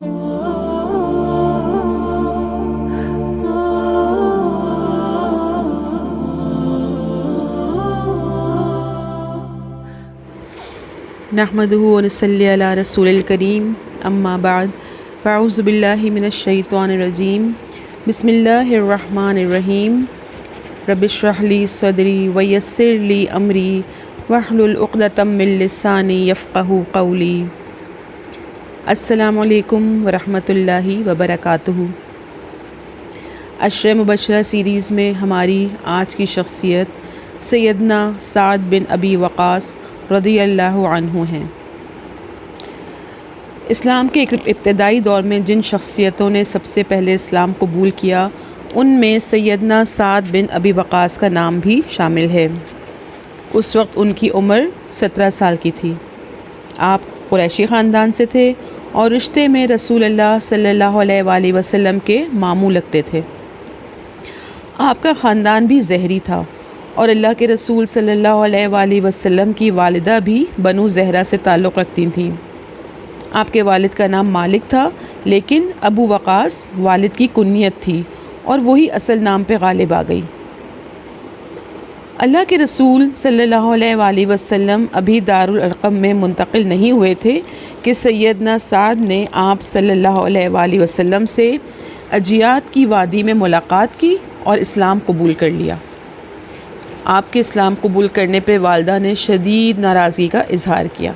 نحمدہ و نصلی علی رسول الکریم اما بعد فاعوذ باللہ من الشیطان الرجیم بسم اللہ الرحمن الرحیم رب اشرح لی صدری ویسر لی امری واحلل عقدۃ من لسانی یفقہوا قولی۔ السلام علیکم ورحمۃ اللہ وبرکاتہ۔ عشر مبشرہ سیریز میں ہماری آج کی شخصیت سیدنا سعد بن ابی وقاص رضی اللہ عنہ ہیں۔ اسلام کے ایک ابتدائی دور میں جن شخصیتوں نے سب سے پہلے اسلام قبول کیا ان میں سیدنا سعد بن ابی وقاص کا نام بھی شامل ہے۔ اس وقت ان کی عمر 17 سال کی تھی۔ آپ قریشی خاندان سے تھے اور رشتے میں رسول اللہ صلی اللہ علیہ وآلہ وسلم کے ماموں لگتے تھے۔ آپ کا خاندان بھی زہری تھا اور اللہ کے رسول صلی اللہ علیہ وآلہ وسلم کی والدہ بھی بنو زہرہ سے تعلق رکھتی تھیں۔ آپ کے والد کا نام مالک تھا لیکن ابو وقاص والد کی کنیت تھی اور وہی اصل نام پہ غالب آ گئی۔ اللہ کے رسول صلی اللہ علیہ وآلہ وسلم ابھی دارالارقم میں منتقل نہیں ہوئے تھے کہ سیدنا سعد نے آپ صلی اللہ علیہ وآلہ وسلم سے اجیات کی وادی میں ملاقات کی اور اسلام قبول کر لیا۔ آپ کے اسلام قبول کرنے پہ والدہ نے شدید ناراضگی کا اظہار کیا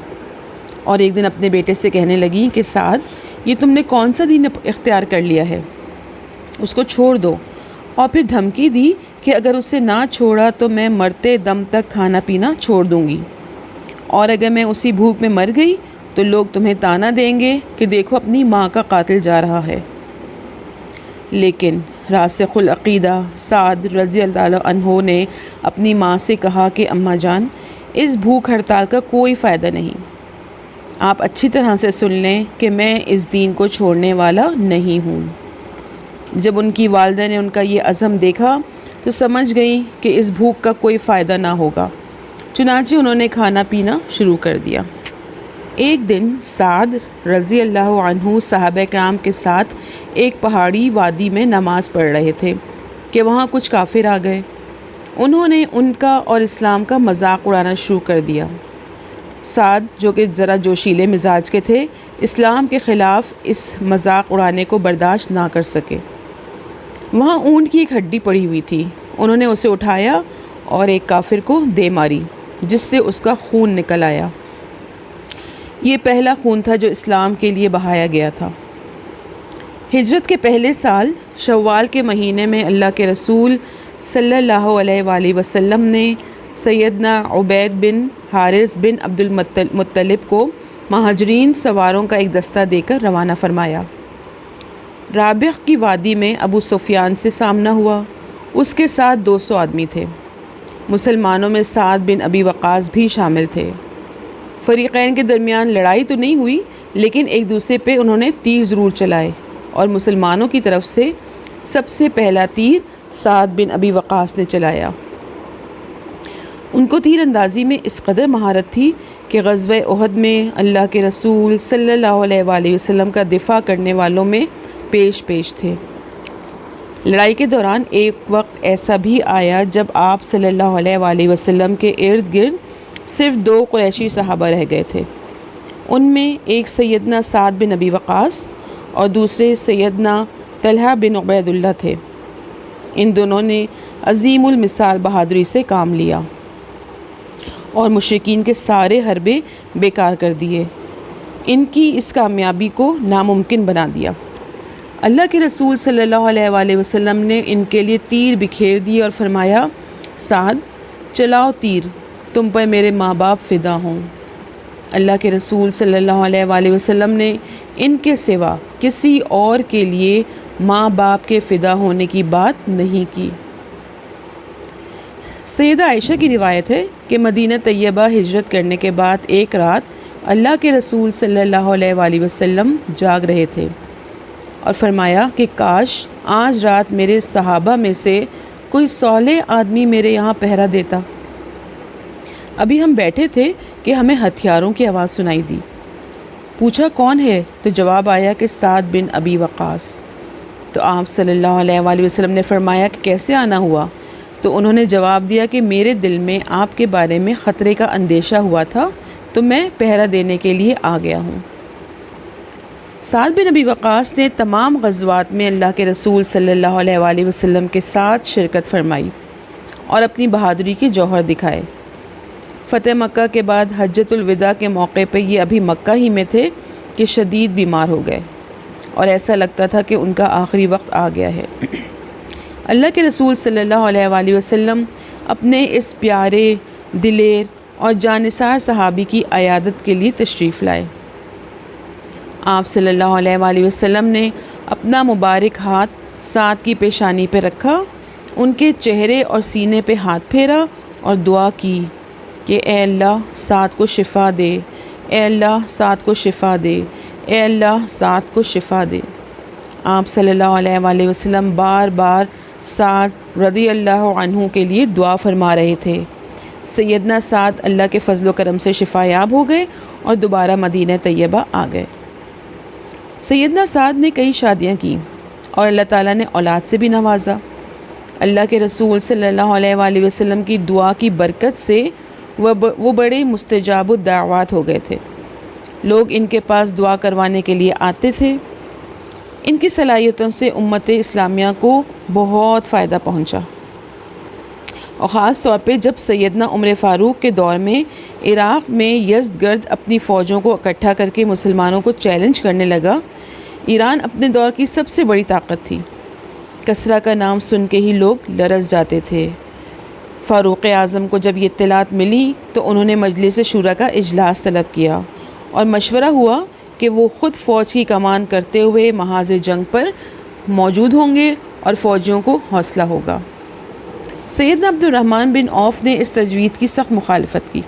اور ایک دن اپنے بیٹے سے کہنے لگیں کہ سعد، یہ تم نے کون سا دین اختیار کر لیا ہے، اس کو چھوڑ دو، اور پھر دھمکی دی کہ اگر اسے نہ چھوڑا تو میں مرتے دم تک کھانا پینا چھوڑ دوں گی، اور اگر میں اسی بھوک میں مر گئی تو لوگ تمہیں طعنہ دیں گے کہ دیکھو اپنی ماں کا قاتل جا رہا ہے۔ لیکن راسخ العقیدہ سعد رضی اللہ عنہ نے اپنی ماں سے کہا کہ اماں جان، اس بھوک ہڑتال کا کوئی فائدہ نہیں، آپ اچھی طرح سے سن لیں کہ میں اس دین کو چھوڑنے والا نہیں ہوں۔ جب ان کی والدہ نے ان کا یہ عزم دیکھا تو سمجھ گئی کہ اس بھوک کا کوئی فائدہ نہ ہوگا، چنانچہ انہوں نے کھانا پینا شروع کر دیا۔ ایک دن سعد رضی اللہ عنہ صحابہ کرام کے ساتھ ایک پہاڑی وادی میں نماز پڑھ رہے تھے کہ وہاں کچھ کافر آ گئے۔ انہوں نے ان کا اور اسلام کا مذاق اڑانا شروع کر دیا۔ سعد جو کہ ذرا جوشیلے مزاج کے تھے، اسلام کے خلاف اس مذاق اڑانے کو برداشت نہ کر سکے۔ وہاں اونٹ کی ایک ہڈی پڑی ہوئی تھی، انہوں نے اسے اٹھایا اور ایک کافر کو دے ماری جس سے اس کا خون نکل آیا۔ یہ پہلا خون تھا جو اسلام کے لیے بہایا گیا تھا۔ ہجرت کے پہلے سال شوال کے مہینے میں اللہ کے رسول صلی اللہ علیہ وآلہ وسلم نے سیدنا عبید بن حارث بن عبد المطلب کو مہاجرین سواروں کا ایک دستہ دے کر روانہ فرمایا۔ رابغ کی وادی میں ابو سفیان سے سامنا ہوا، اس کے ساتھ 200 آدمی تھے۔ مسلمانوں میں سعد بن ابی وقاص بھی شامل تھے۔ فریقین کے درمیان لڑائی تو نہیں ہوئی لیکن ایک دوسرے پہ انہوں نے تیر ضرور چلائے، اور مسلمانوں کی طرف سے سب سے پہلا تیر سعد بن ابی وقاص نے چلایا۔ ان کو تیر اندازی میں اس قدر مہارت تھی کہ غزوہ احد میں اللہ کے رسول صلی اللہ علیہ وآلہ وسلم کا دفاع کرنے والوں میں پیش تھے۔ لڑائی کے دوران ایک وقت ایسا بھی آیا جب آپ صلی اللہ علیہ وآلہ وسلم کے ارد گرد صرف 2 قریشی صحابہ رہ گئے تھے۔ ان میں ایک سیدنا سعد بن ابی وقاص اور دوسرے سیدنا طلحہ بن عبید اللہ تھے۔ ان دونوں نے عظیم المثال بہادری سے کام لیا اور مشرکین کے سارے حربے بیکار کر دیے، ان کی اس کامیابی کو ناممکن بنا دیا۔ اللہ کے رسول صلی اللہ علیہ وآلہ وسلم نے ان کے لیے تیر بکھیر دیے اور فرمایا، سعد چلاؤ تیر، تم پر میرے ماں باپ فدا ہوں۔ اللہ کے رسول صلی اللہ علیہ وآلہ وسلم نے ان کے سوا کسی اور کے لیے ماں باپ کے فدا ہونے کی بات نہیں کی۔ سیدہ عائشہ کی روایت ہے کہ مدینہ طیبہ ہجرت کرنے کے بعد ایک رات اللہ کے رسول صلی اللہ علیہ وآلہ وسلم جاگ رہے تھے اور فرمایا کہ کاش آج رات میرے صحابہ میں سے کوئی صالح آدمی میرے یہاں پہرا دیتا۔ ابھی ہم بیٹھے تھے کہ ہمیں ہتھیاروں کی آواز سنائی دی۔ پوچھا کون ہے؟ تو جواب آیا کہ سعد بن ابی وقاص۔ تو آپ صلی اللہ علیہ وآلہ وسلم نے فرمایا کہ کیسے آنا ہوا؟ تو انہوں نے جواب دیا کہ میرے دل میں آپ کے بارے میں خطرے کا اندیشہ ہوا تھا تو میں پہرا دینے کے لیے آ گیا ہوں۔ سعد بن ابی وقاص نے تمام غزوات میں اللہ کے رسول صلی اللہ علیہ وآلہ وسلم کے ساتھ شرکت فرمائی اور اپنی بہادری کے جوہر دکھائے۔ فتح مکہ کے بعد حجۃ الوداع کے موقع پہ یہ ابھی مکہ ہی میں تھے کہ شدید بیمار ہو گئے اور ایسا لگتا تھا کہ ان کا آخری وقت آ گیا ہے۔ اللہ کے رسول صلی اللہ علیہ وآلہ وسلم اپنے اس پیارے، دلیر اور جانثار صحابی کی عیادت کے لیے تشریف لائے۔ آپ صلی اللہ علیہ وآلہ وسلم نے اپنا مبارک ہاتھ سعد کی پیشانی پہ رکھا، ان کے چہرے اور سینے پہ ہاتھ پھیرا اور دعا کی کہ اے اللہ سعد کو شفا دے، اے اللہ سعد کو شفا دے، اے اللہ سعد کو شفا دے۔ آپ صلی اللہ علیہ وآلہ وسلم بار بار سعد رضی اللہ عنہ کے لیے دعا فرما رہے تھے۔ سیدنا سعد اللہ کے فضل و کرم سے شفا یاب ہو گئے اور دوبارہ مدینہ طیبہ آ گئے۔ سیدنا سعد نے کئی شادیاں کی اور اللہ تعالیٰ نے اولاد سے بھی نوازا۔ اللہ کے رسول صلی اللہ علیہ وآلہ وسلم کی دعا کی برکت سے وہ بڑے مستجاب الدعوات ہو گئے تھے۔ لوگ ان کے پاس دعا کروانے کے لیے آتے تھے۔ ان کی صلاحیتوں سے امت اسلامیہ کو بہت فائدہ پہنچا، اور خاص طور پہ جب سیدنا عمر فاروق کے دور میں عراق میں یزدگرد اپنی فوجوں کو اکٹھا کر کے مسلمانوں کو چیلنج کرنے لگا۔ ایران اپنے دور کی سب سے بڑی طاقت تھی، کسریٰ کا نام سن کے ہی لوگ لرز جاتے تھے۔ فاروق اعظم کو جب یہ اطلاعات ملی تو انہوں نے مجلس شورا کا اجلاس طلب کیا اور مشورہ ہوا کہ وہ خود فوج کی کمان کرتے ہوئے محاذ جنگ پر موجود ہوں گے اور فوجیوں کو حوصلہ ہوگا۔ سیدنا عبد الرحمن بن عوف نے اس تجوید کی سخت مخالفت کی۔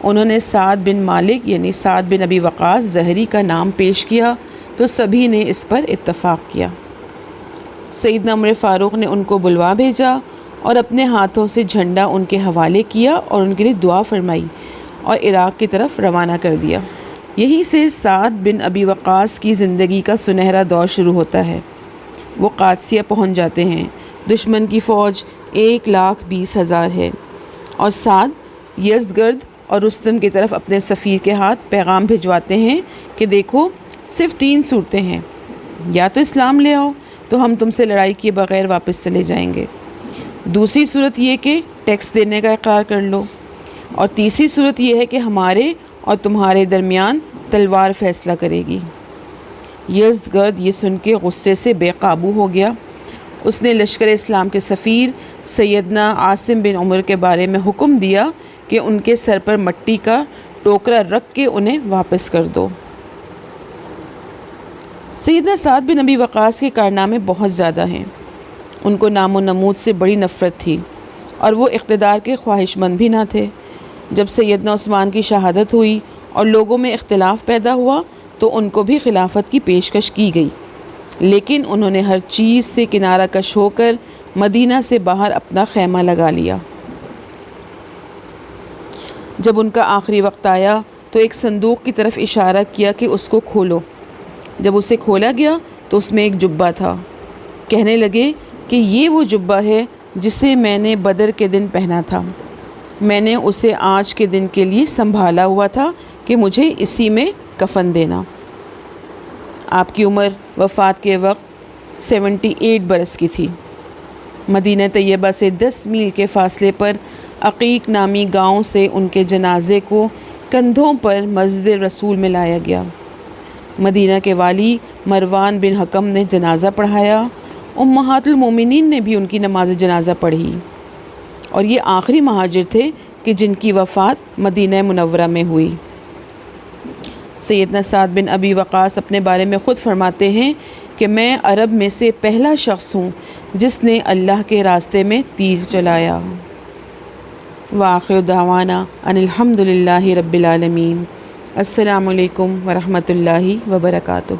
انہوں نے سعد بن مالک یعنی سعد بن ابی وقاص زہری کا نام پیش کیا تو سبھی نے اس پر اتفاق کیا۔ سیدنا عمر فاروق نے ان کو بلوا بھیجا اور اپنے ہاتھوں سے جھنڈا ان کے حوالے کیا اور ان کے لیے دعا فرمائی اور عراق کی طرف روانہ کر دیا۔ یہیں سے سعد بن ابی وقاص کی زندگی کا سنہرا دور شروع ہوتا ہے۔ وہ قادسیہ پہنچ جاتے ہیں۔ دشمن کی فوج 1,20,000 ہے اور سعد یزدگرد اور رستم کی طرف اپنے سفیر کے ہاتھ پیغام بھجواتے ہیں کہ دیکھو صرف 3 صورتیں ہیں، یا تو اسلام لے آؤ تو ہم تم سے لڑائی کیے بغیر واپس چلے جائیں گے، دوسری صورت یہ کہ ٹیکس دینے کا اقرار کر لو، اور تیسری صورت یہ ہے کہ ہمارے اور تمہارے درمیان تلوار فیصلہ کرے گی۔ یزدگرد یہ سن کے غصے سے بے قابو ہو گیا۔ اس نے لشکر اسلام کے سفیر سیدنا عاصم بن عمر کے بارے میں حکم دیا کہ ان کے سر پر مٹی کا ٹوکرا رکھ کے انہیں واپس کر دو۔ سیدنا سعد بن ابی وقاص کے کارنامے بہت زیادہ ہیں۔ ان کو نام و نمود سے بڑی نفرت تھی اور وہ اقتدار کے خواہش مند بھی نہ تھے۔ جب سیدنا عثمان کی شہادت ہوئی اور لوگوں میں اختلاف پیدا ہوا تو ان کو بھی خلافت کی پیشکش کی گئی، لیکن انہوں نے ہر چیز سے کنارہ کش ہو کر مدینہ سے باہر اپنا خیمہ لگا لیا۔ جب ان کا آخری وقت آیا تو ایک صندوق کی طرف اشارہ کیا کہ اس کو کھولو۔ جب اسے کھولا گیا تو اس میں ایک جبہ تھا۔ کہنے لگے کہ یہ وہ جبہ ہے جسے میں نے بدر کے دن پہنا تھا، میں نے اسے آج کے دن کے لیے سنبھالا ہوا تھا کہ مجھے اسی میں کفن دینا۔ آپ کی عمر وفات کے وقت 78 برس کی تھی۔ مدینہ طیبہ سے 10 میل کے فاصلے پر عقیق نامی گاؤں سے ان کے جنازے کو کندھوں پر مسجد رسول میں لایا گیا۔ مدینہ کے والی مروان بن حکم نے جنازہ پڑھایا، امہات المومنین نے بھی ان کی نماز جنازہ پڑھی، اور یہ آخری مہاجر تھے کہ جن کی وفات مدینہ منورہ میں ہوئی۔ سیدنا سعد بن ابی وقاص اپنے بارے میں خود فرماتے ہیں کہ میں عرب میں سے پہلا شخص ہوں جس نے اللہ کے راستے میں تیر چلایا۔ وآخر دعوانا ان الحمد للہ رب العالمین۔ السلام علیکم ورحمۃ اللہ وبرکاتہ۔